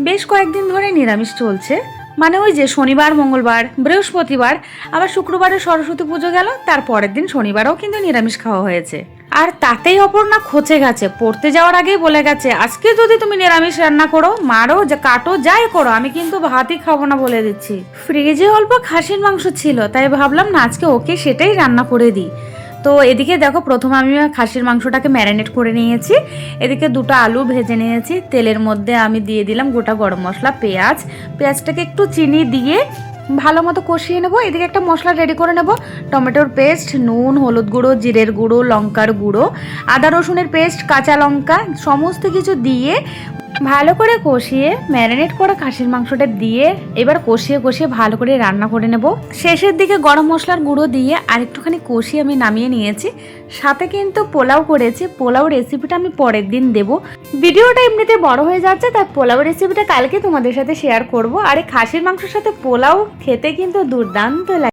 বেশ কয়েকদিন ধরে নিরামিষ চলছে, মানে ওই যে শনিবার, মঙ্গলবার, বৃহস্পতিবার, আবার শুক্রবারে সরস্বতী পুজো গেল, তার পরের দিন শনিবারও কিন্তু নিরামিষ খাওয়া হয়েছে। আর তাতেই অপর্ণা খচে গেছে, পড়তে যাওয়ার আগেই বলে গেছে আজকে যদি তুমি নিরামিষ রান্না করো, মারো, যা কাটো, যাই করো, আমি কিন্তু ভাতই খাবো না বলে দিচ্ছি। ফ্রিজে অল্প খাসির মাংস ছিল, তাই ভাবলাম না আজকে ওকে সেটাই রান্না করে দিই। তো এদিকে দেখো, প্রথমে আমি খাসির মাংসটাকে ম্যারিনেট করে নিয়েছি। এদিকে দুটো আলু ভেজে নিয়েছি। তেলের মধ্যে আমি দিয়ে দিলাম গোটা গরম মশলা, পেঁয়াজটাকে একটু চিনি দিয়ে ভালো মতো কষিয়ে নেবো। এদিকে একটা মশলা রেডি করে নেব, টমেটোর পেস্ট, নুন, হলুদ গুঁড়ো, জিরের গুঁড়ো, লঙ্কার গুঁড়ো, আদা রসুনের পেস্ট, কাঁচা লঙ্কা সমস্ত কিছু দিয়ে ভালো করে কষিয়ে ম্যারিনেট করা খাসির মাংসটা দিয়ে এবার কষিয়ে ভালো করে রান্না করে নেব। শেষের দিকে গরম মশলার গুঁড়ো দিয়ে আর একটুখানি কষিয়ে আমি নামিয়ে নিয়েছি। সাথে কিন্তু পোলাও করেছি, পোলাও রেসিপিটা আমি পরের দিন দেব। ভিডিওটা এমনিতে বড় হয়ে যাচ্ছে, তাই পোলাও রেসিপিটা কালকে তোমাদের সাথে শেয়ার করব। আর এই খাসির মাংসের সাথে পোলাও খেতে কিন্তু দুর্দান্ত লাগে।